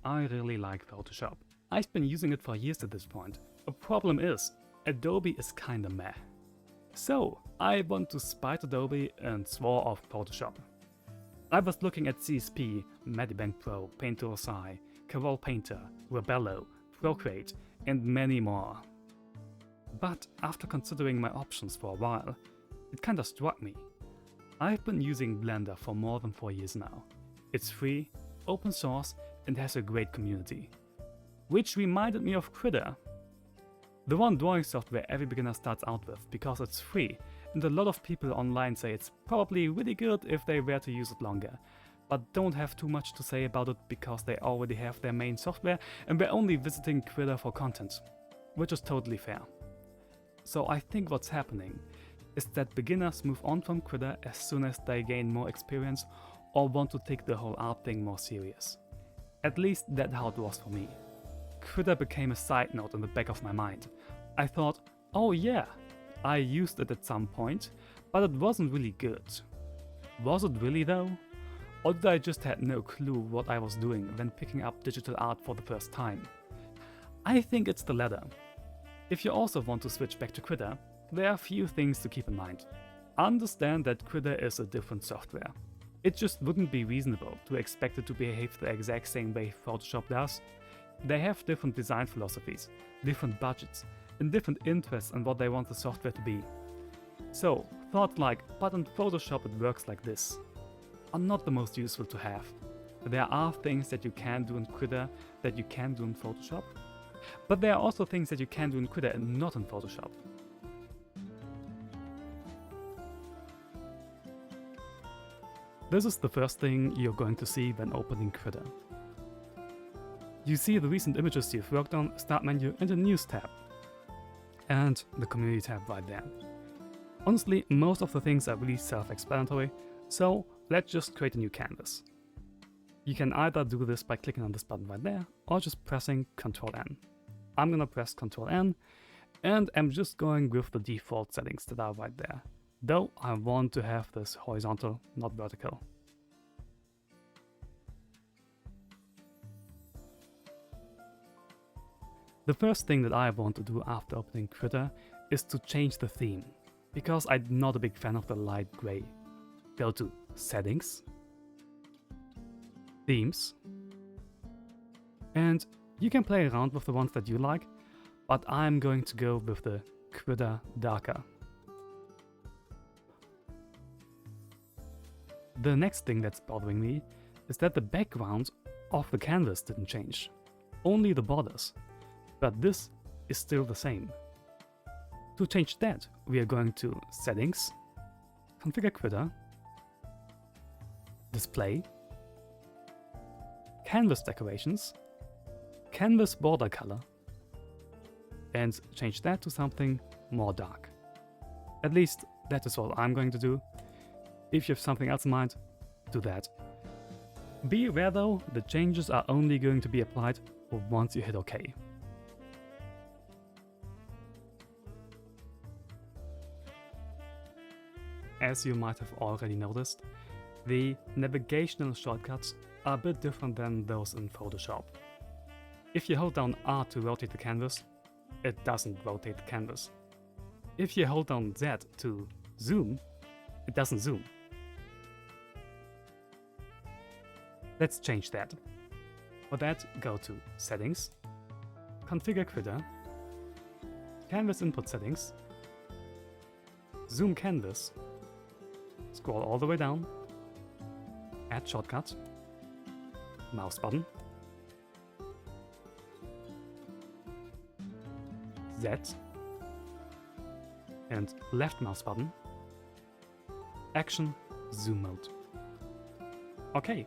I really like Photoshop. I've been using it for years at this point. The problem is, Adobe is kinda meh. So, I want to spite Adobe and swore off Photoshop. I was looking at CSP, Medibank Pro, Painter SI, Corel Painter, Rebello, Procreate, and many more. But after considering my options for a while, it kinda struck me. I've been using Blender for more than 4 years now. It's free, open source, and has a great community. Which reminded me of Krita, the one drawing software every beginner starts out with because it's free, and a lot of people online say it's probably really good if they were to use it longer, but don't have too much to say about it because they already have their main software and we're only visiting Krita for content, which is totally fair. So I think what's happening is that beginners move on from Krita as soon as they gain more experience or want to take the whole art thing more serious. At least that's how it was for me. Krita became a side note in the back of my mind. I thought, oh yeah, I used it at some point, but it wasn't really good. Was it really though? Or did I just have no clue what I was doing when picking up digital art for the first time? I think it's the latter. If you also want to switch back to Krita, there are a few things to keep in mind. Understand that Krita is a different software. It just wouldn't be reasonable to expect it to behave the exact same way Photoshop does. They have different design philosophies, different budgets, and different interests in what they want the software to be. So, thoughts like, but in Photoshop it works like this, are not the most useful to have. There are things that you can do in Krita that you can do in Photoshop, but there are also things that you can do in Krita and not in Photoshop. This is the first thing you're going to see when opening Krita. You see the recent images you've worked on, Start menu, and the News tab. And the Community tab right there. Honestly, most of the things are really self-explanatory, so let's just create a new canvas. You can either do this by clicking on this button right there, or just pressing Ctrl N. I'm gonna press Ctrl N, and I'm just going with the default settings that are right there. Though I want to have this horizontal, not vertical. The first thing that I want to do after opening Krita is to change the theme, because I'm not a big fan of the light gray. Go to Settings, Themes, and you can play around with the ones that you like, but I'm going to go with the Krita Darker. The next thing that's bothering me is that the background of the canvas didn't change, only the borders. But this is still the same. To change that, we are going to Settings, Configure Krita, Display, Canvas Decorations, Canvas Border Color, and change that to something more dark. At least that is what I'm going to do. If you have something else in mind, do that. Be aware though, the changes are only going to be applied once you hit OK. As you might have already noticed, the navigational shortcuts are a bit different than those in Photoshop. If you hold down R to rotate the canvas, it doesn't rotate the canvas. If you hold down Z to zoom, it doesn't zoom. Let's change that. For that, go to Settings, Configure Krita, Canvas Input Settings, Zoom Canvas, scroll all the way down, add shortcut, mouse button, Z, and left mouse button, action, zoom mode. Okay.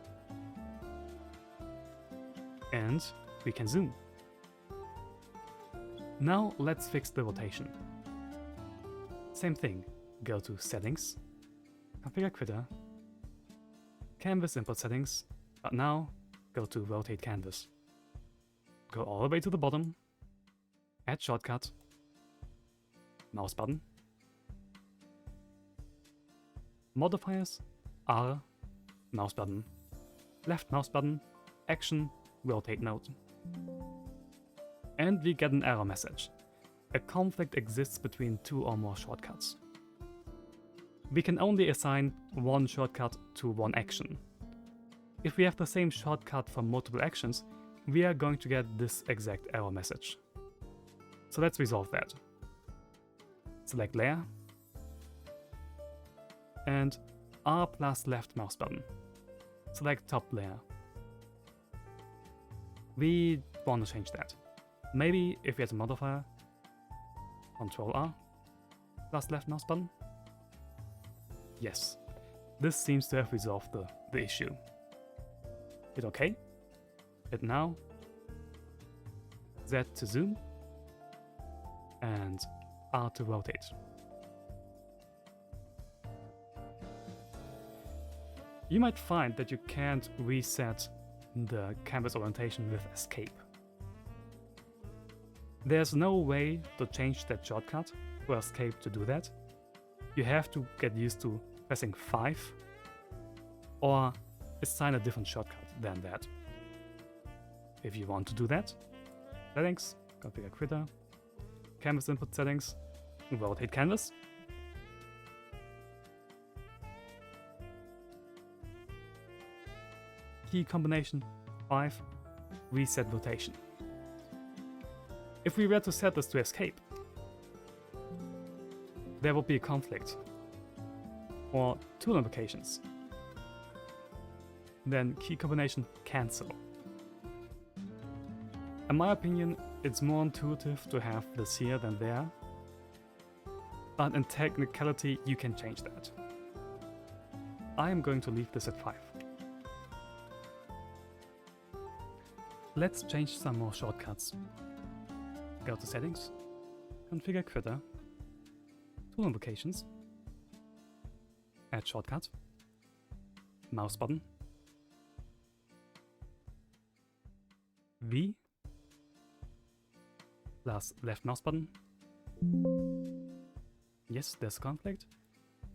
And we can zoom. Now let's fix the rotation. Same thing, go to Settings, Configure Krita, Canvas Input Settings, but now go to Rotate Canvas. Go all the way to the bottom, add shortcut, mouse button, modifiers, R, mouse button, left mouse button, action, rotate node. And we get an error message. A conflict exists between two or more shortcuts. We can only assign one shortcut to one action. If we have the same shortcut for multiple actions, we are going to get this exact error message. So let's resolve that. Select layer and R plus left mouse button. Select top layer. We want to change that. Maybe if we had a modifier, Ctrl R plus left mouse button. Yes, this seems to have resolved the issue. Hit OK. Hit now. Z to zoom. And R to rotate. You might find that you can't reset the canvas orientation with escape. There's no way to change that shortcut or escape to do that. You have to get used to pressing 5 or assign a different shortcut than that. If you want to do that, settings, configure Krita, canvas input settings, rotate canvas. Key combination 5, reset rotation. If we were to set this to escape, there will be a conflict or tool invocations. Then key combination cancel. In my opinion, it's more intuitive to have this here than there, but in technicality you can change that. I am going to leave this at 5. Let's change some more shortcuts. Go to settings, configure Krita, tool invocations, add shortcut, mouse button, V plus left mouse button. Yes, there's a conflict,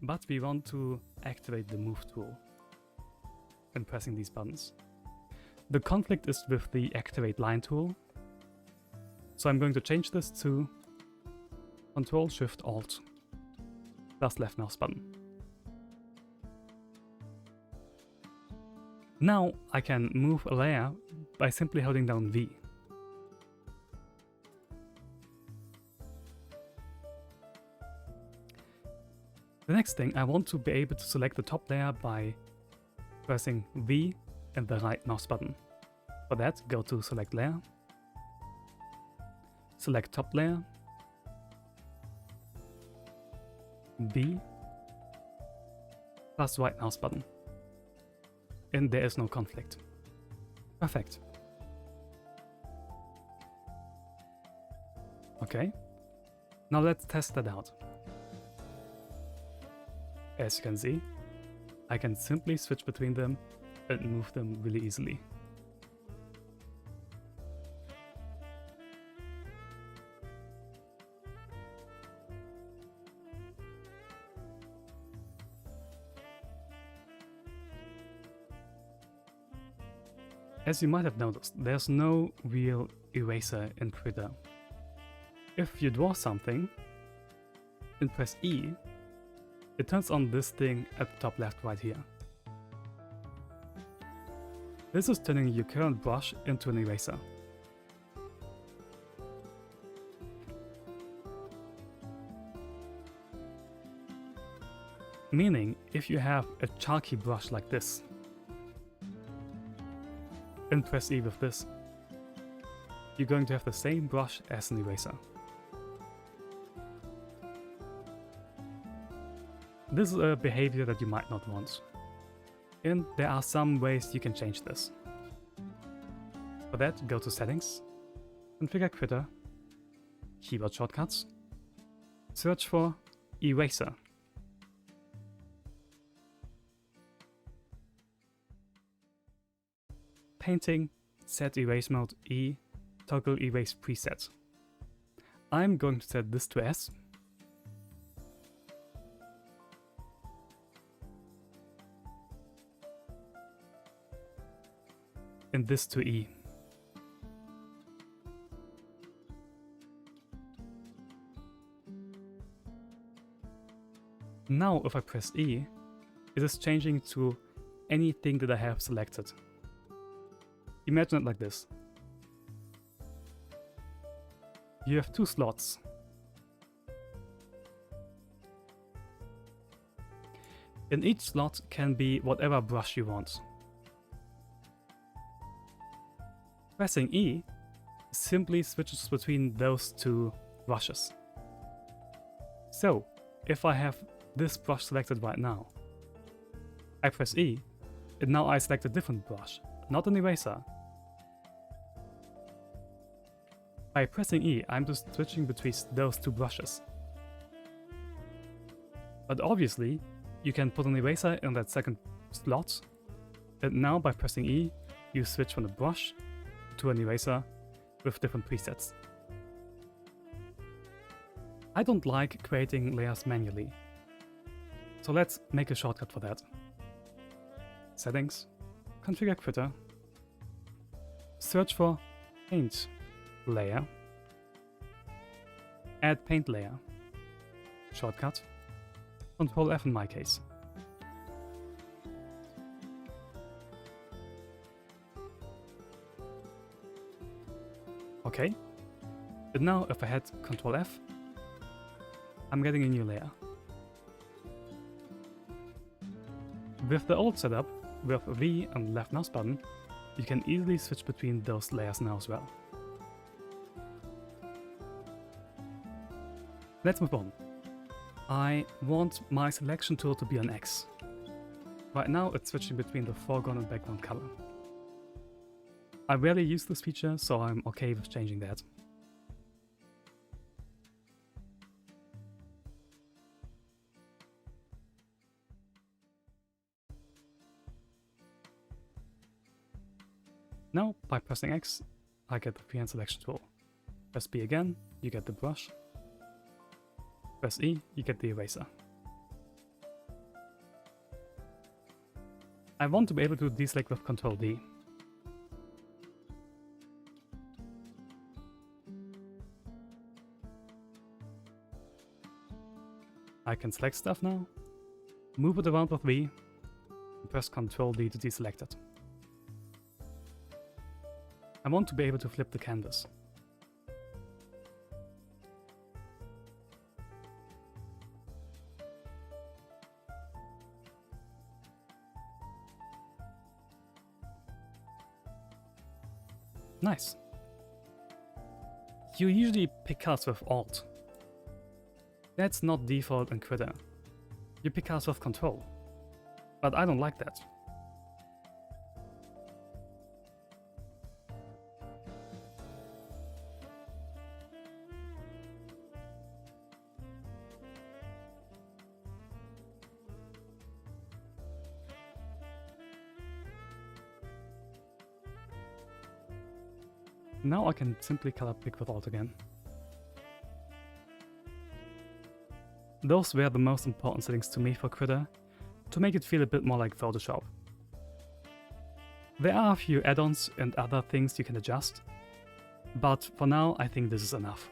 but we want to activate the move tool when pressing these buttons. The conflict is with the activate line tool, so I'm going to change this to Ctrl Shift Alt plus left mouse button. Now I can move a layer by simply holding down V. The next thing, I want to be able to select the top layer by pressing V and the right mouse button. For that, go to select layer, select top layer, V plus right mouse button. And there is no conflict. Perfect. Okay, now let's test that out. As you can see, I can simply switch between them and move them really easily. As you might have noticed, there's no real eraser in Krita. If you draw something and press E, it turns on this thing at the top left right here. This is turning your current brush into an eraser. Meaning, if you have a chalky brush like this, and press E with this, you're going to have the same brush as an eraser. This is a behavior that you might not want, and there are some ways you can change this. For that, go to Settings, configure Krita, keyboard shortcuts, search for Eraser. Painting, set erase mode E, toggle erase preset. I'm going to set this to S. And this to E. Now if I press E, it is changing to anything that I have selected. Imagine it like this. You have 2 slots. In each slot can be whatever brush you want. Pressing E simply switches between those 2 brushes. So, if I have this brush selected right now, I press E, and now I select a different brush, not an eraser. By pressing E, I'm just switching between those 2 brushes. But obviously, you can put an eraser in that second slot, and now by pressing E, you switch from a brush to an eraser with different presets. I don't like creating layers manually, so let's make a shortcut for that. Settings, configure Krita, search for Paint Layer, add Paint Layer, shortcut, Ctrl F in my case. Okay, and now if I hit Ctrl F, I'm getting a new layer. With the old setup, with V and left mouse button, you can easily switch between those layers now as well. Let's move on. I want my selection tool to be on X. Right now it's switching between the foreground and background color. I rarely use this feature, so I'm okay with changing that. Now, by pressing X, I get the freehand selection tool. Press B again, you get the brush. Press E, you get the eraser. I want to be able to deselect with Ctrl D. I can select stuff now, move it around with V, and press Ctrl D to deselect it. I want to be able to flip the canvas. Nice. You usually pick colors with Alt. That's not default in Krita. You pick colors with Control. But I don't like that. Now I can simply color pick with Alt again. Those were the most important settings to me for Krita, to make it feel a bit more like Photoshop. There are a few add-ons and other things you can adjust, but for now I think this is enough.